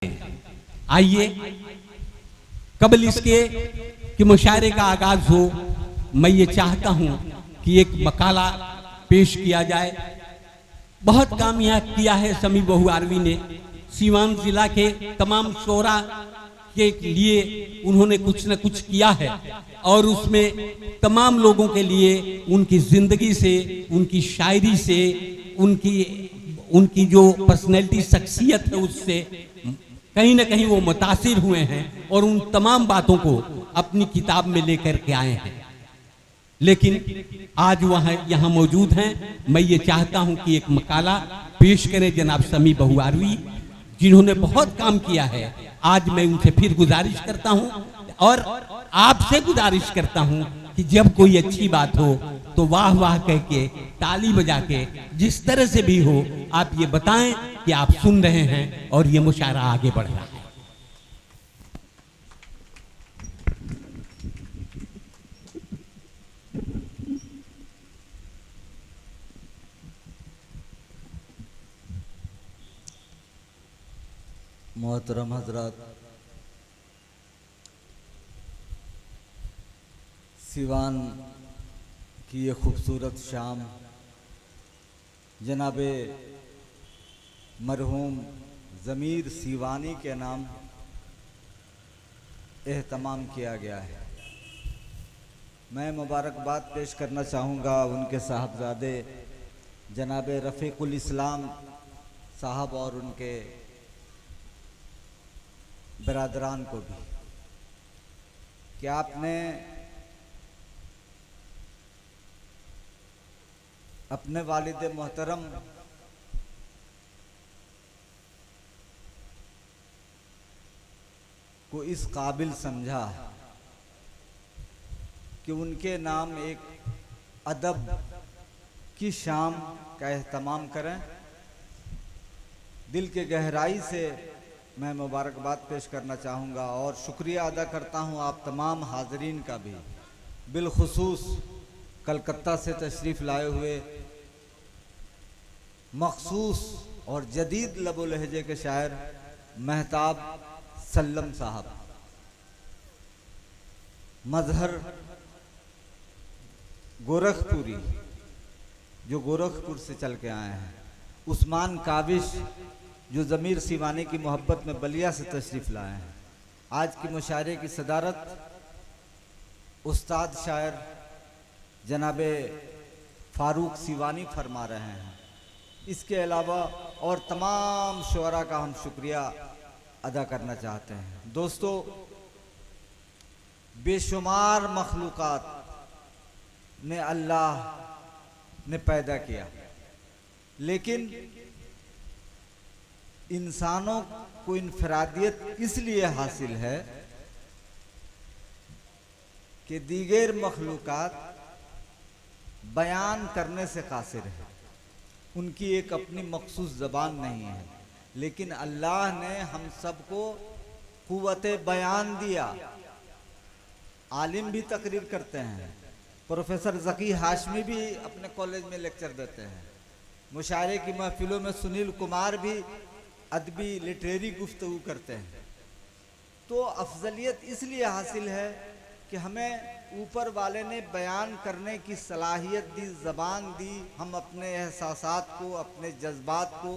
आइए कबल इसके कि मुशायरे का आगाज हो, मैं ये चाहता हूं कि एक मकाला पेश किया जाए। बहुत काम यहाँ किया है समी बहु आरवी ने। सीवान जिला के तमाम शोरा के लिए उन्होंने कुछ न कुछ किया है और उसमें तमाम लोगों के लिए उनकी जिंदगी से, उनकी शायरी से, उनकी जो पर्सनैलिटी शख्सियत है उससे कहीं ना कहीं वो मुतासिर हुए हैं और उन तमाम बातों को अपनी किताब में लेकर के आए हैं। लेकिन आज वह यहाँ मौजूद हैं। मैं ये चाहता हूं कि एक मकाला पेश करें जनाब समी बहु आरवी, जिन्होंने बहुत काम किया है। आज मैं उनसे फिर गुजारिश करता हूं और आपसे गुजारिश करता हूं कि जब कोई अच्छी बात हो तो वाह वाह कह के, ताली बजा के, जिस तरह से भी हो आप ये बताएं कि आप सुन रहे हैं और ये मुशायरा आगे बढ़ रहा है। मोहतरम हजरात, सिवान की ये खूबसूरत शाम जनाबे मरहूम ज़मीर सीवानी के नाम एहतमाम किया गया है। मैं मुबारकबाद पेश करना चाहूँगा उनके साहबजादे जनाबे रफ़ीकुल इस्लाम साहब और उनके बरादरान को भी कि आपने अपने वालिद मोहतरम को इस काबिल समझा कि उनके नाम एक अदब की शाम का एहतमाम करें। दिल के गहराई से मैं मुबारकबाद पेश करना चाहूँगा और शुक्रिया अदा करता हूँ आप तमाम हाज़रीन का भी, बिलखुसूस कलकत्ता से तशरीफ़ लाए हुए मखसूस और जदीद लबो लहजे के शायर महताब सल्लम साहब, मजहर गोरखपुरी जो गोरखपुर से चल के आए हैं, उस्मान काविश जो ज़मीर सीवानी की मोहब्बत में बलिया से तशरीफ़ लाए हैं। आज की मुशायरे की सदारत उस्ताद शायर जनाबे फारूक सीवानी फरमा रहे हैं। इसके अलावा और तमाम शुअरा का हम शुक्रिया अदा करना चाहते हैं। दोस्तों, बेशुमार मखलूक़ात ने अल्लाह ने पैदा किया, लेकिन इंसानों को इनफरादियत इसलिए हासिल है कि दीगर मखलूक़ात बयान करने से कासिर है, उनकी एक अपनी मखसूस ज़बान नहीं है। लेकिन अल्लाह ने हम सबको क़ुव्वत बयान दिया। आलिम भी तकरीर करते हैं, प्रोफेसर ज़की हाशमी भी अपने कॉलेज में लेक्चर देते हैं, मुशायरे की महफिलों में सुनील कुमार भी अदबी लिटरेरी गुफ्तगू करते हैं। तो अफजलियत इसलिए हासिल है कि हमें ऊपर वाले ने बयान करने की सलाहियत दी, ज़बान दी। हम अपने एहसासात को, अपने जज्बात को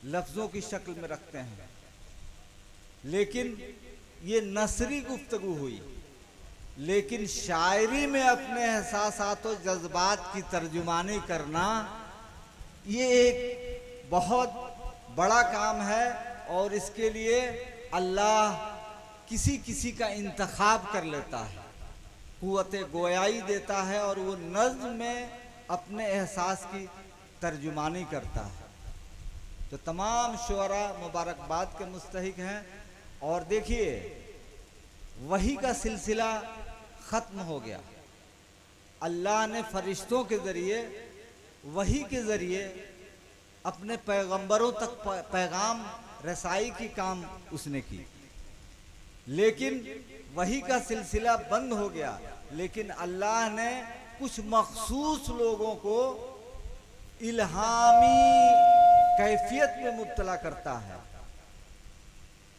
लफ्ज़ों की शक्ल में रखते हैं। लेकिन ये नसरी गुफ्तगू हुई, लेकिन शायरी में अपने एहसासात और जज्बात की तर्जुमानी करना ये एक बहुत बड़ा काम है और इसके लिए अल्लाह किसी किसी का इंतखाब कर लेता है, क़ुव्वत गोयाई देता है और वो नज़्म में अपने एहसास की तर्जुमानी करता है। तो तमाम शुअरा मुबारकबाद के मुस्तहिक हैं। और देखिए, वही का सिलसिला ख़त्म हो गया। अल्लाह ने फरिश्तों के ज़रिए, वही के ज़रिए अपने पैगंबरों तक पैगाम रसाई की काम उसने की, लेकिन वही का सिलसिला बंद हो गया। लेकिन अल्लाह ने कुछ मखसूस लोगों को इल्हामी कैफियत में मुब्तला करता है।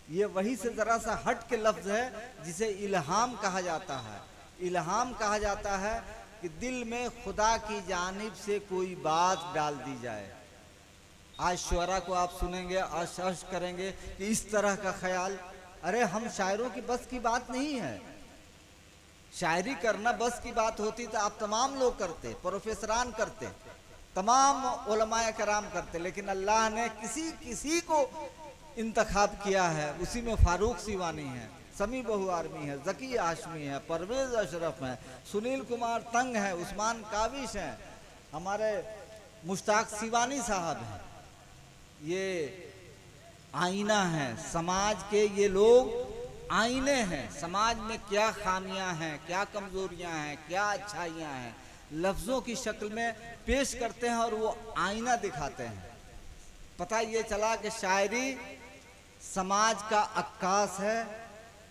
ये वही से जरा सा हट के लफ्ज है जिसे इल्हाम कहा जाता है। इल्हाम कहा जाता है कि दिल में खुदा की जानिब से कोई बात डाल दी जाए। आज शुअरा को आप सुनेंगे, अर्श करेंगे कि इस तरह का ख्याल, अरे हम शायरों की बस की बात नहीं है। शायरी करना बस की बात होती तो आप तमाम लोग करते, प्रोफेसरान करते, तमाम उलमाए कराम करते, लेकिन अल्लाह ने किसी को इंतखाब किया है। उसी में फारूक सीवानी है, समी बहु आर्मी है, जकी हाशमी है, परवेज अशरफ है, सुनील कुमार तंग है, उस्मान काविश हैं, हमारे मुश्ताक सीवानी साहब हैं। ये आईना है समाज के, ये लोग आईने हैं। समाज में क्या खामियां हैं, क्या कमजोरियां हैं, क्या अच्छाइयां हैं, लफ्जों की शक्ल में पेश करते हैं और वो आईना दिखाते हैं। पता ये चला कि शायरी समाज का अक्कास है,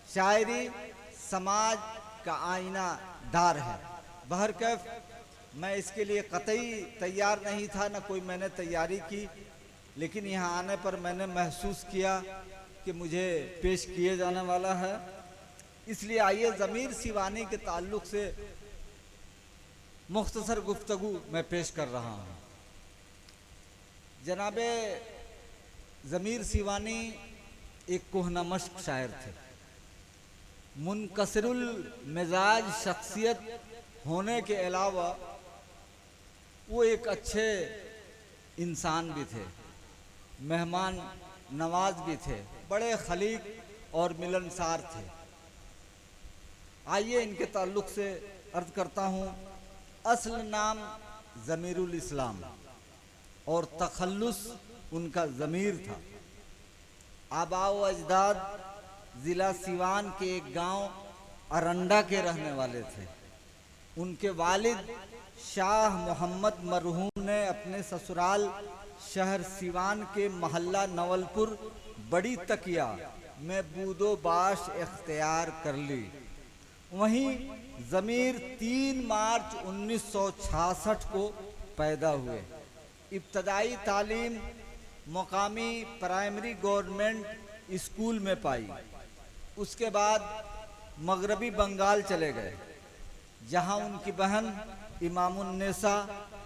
शायरी समाज का आईना दार है। बहरकैफ मैं इसके लिए कतई तैयार नहीं था, ना कोई मैंने तैयारी की, लेकिन यहाँ आने पर मैंने महसूस किया कि मुझे पेश किए जाने वाला है। इसलिए आइए ज़मीर सीवानी के ताल्लुक़ से मुख्तसर गुफ्तगू मैं पेश कर रहा हूँ। जनाबे ज़मीर सीवानी एक कोहनमश्क शायर थे। मुनकसिरुल मिजाज शख्सियत होने के अलावा वो एक अच्छे इंसान भी थे, मेहमान नवाज भी थे, बड़े खलीक और मिलनसार थे। आइए इनके ताल्लुक़ से अर्ज़ करता हूँ। असल नाम ज़मीरुल इस्लाम और तखल्लुस उनका ज़मीर था। आबाओ अजदाद ज़िला सिवान के एक गांव अरंडा के रहने वाले थे। उनके वालिद शाह मोहम्मद मरहूम ने अपने ससुराल शहर सिवान के महल्ला नवलपुर बड़ी तकिया में बूदोबाश इख्तियार कर ली। वहीं ज़मीर 3 मार्च 1966 को पैदा हुए। इब्तदाई तालीम मुकामी प्राइमरी गवर्नमेंट स्कूल में पाई। उसके बाद मगरबी बंगाल चले गए, जहां उनकी बहन इमामुन्नेसा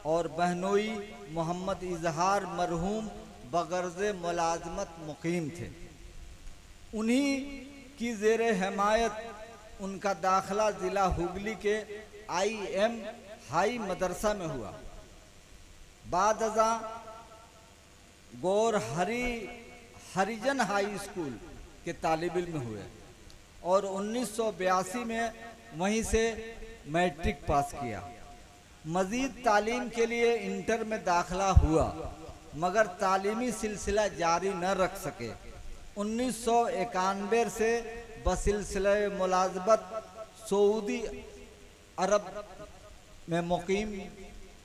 और बहनोई मोहम्मद इजहार मरहूम बगर्ज़ मुलाजमत मुकीम थे। उन्हीं की ज़ेर हिमायत उनका दाखिला ज़िला हुगली के IM हाई मदरसा में हुआ। बाद अज़ां गौर हरिजन हाई स्कूल के तालिब इल्म हुए और 1982 में वहीं से मैट्रिक पास किया। मज़ीद तालीम के लिए इंटर में दाखिला हुआ, मगर तालीमी सिलसिला जारी न रख सके। 1991 से बसिलसिला मुलाज़मत सऊदी अरब में मुकीम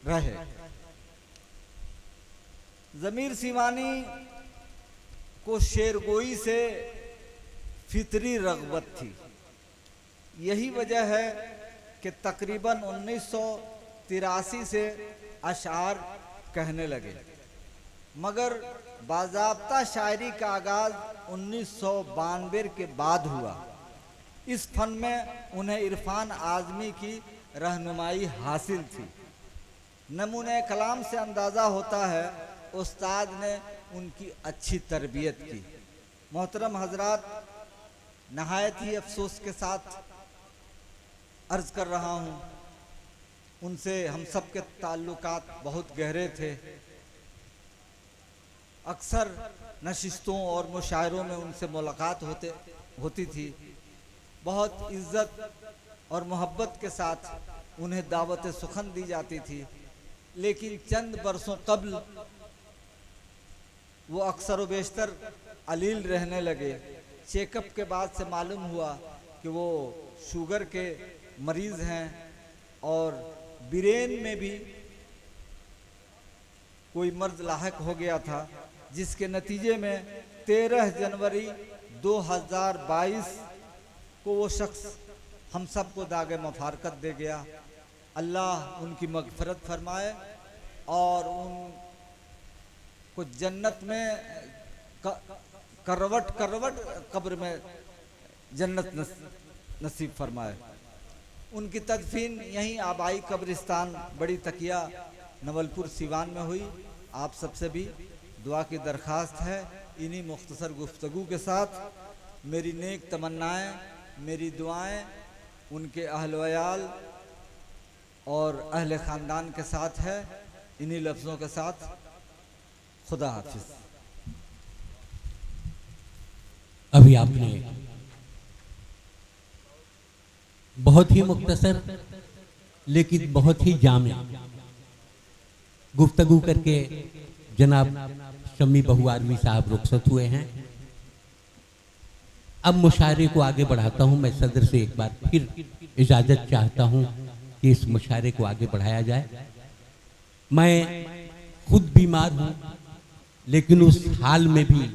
रहे। ज़मीर सीवानी को शेरगोई से फितरी रग़बत थी। यही वजह है कि तकरीबन 1983 से अशार कहने लगे, मगर बाज़ाब्ता शायरी का आगाज़ 1992 के बाद हुआ। इस फन में उन्हें इरफान आज़मी की रहनुमाई हासिल थी। नमूने कलाम से अंदाज़ा होता है उस्ताद ने उनकी अच्छी तरबियत की। मोहतरम हजरात, नहायत ही अफसोस के साथ अर्ज़ कर रहा हूँ, उनसे हम सब के ताल्लुकात बहुत गहरे थे। अक्सर नशिस्तों और मुशायरों में उनसे मुलाकात होती थी। बहुत इज़्ज़त और मोहब्बत के साथ उन्हें दावत सुखन दी जाती थी। लेकिन चंद बरसों कबल वो अक्सर व बेशतर अलील रहने लगे। चेकअप के बाद से मालूम हुआ कि वो शुगर के मरीज़ हैं और ब्रेन में भी कोई मर्ज लाहक हो गया था, जिसके नतीजे में 13 जनवरी 2022 को वो शख्स हम सब को दागे मफारकत दे गया। अल्लाह उनकी मग़फ़िरत फरमाए और उनको जन्नत में करवट करवट कब्र में जन्नत नसीब फरमाए। उनकी तदफीन यहीं आबाई कब्रिस्तान बड़ी तकिया नवलपुर सिवान में हुई। आप सबसे भी दुआ की दरख्वास्त है। इन्हीं मुख्तसर गुफ्तगू के साथ मेरी नेक तमन्नाएं, मेरी दुआएं उनके अहल वयाल और अहले ख़ानदान के साथ है। इन्हीं लफ्ज़ों के साथ खुदा हाफिज़। अभी आपने बहुत ही मुख्तसर लेकिन बहुत ही जामे गुफ्तगू करके जनाब शम्मी बहु आर्मी साहब रुखसत हुए हैं। अब मुशायरे को आगे बढ़ाता हूं। मैं सदर से एक बार फिर इजाज़त चाहता हूं कि इस मुशायरे को आगे बढ़ाया जाए। मैं खुद बीमार हूं, लेकिन उस हाल में भी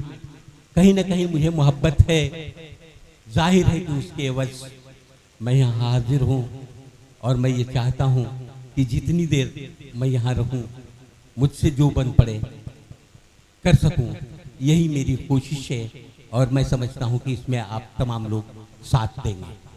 कहीं ना कहीं मुझे मोहब्बत है। जाहिर है कि उसके एवज मैं यहाँ हाजिर हूँ और मैं ये चाहता हूँ कि जितनी देर मैं यहाँ रहूँ मुझसे जो बन पड़े कर सकूँ, यही मेरी कोशिश है और मैं समझता हूँ कि इसमें आप तमाम लोग साथ देंगे।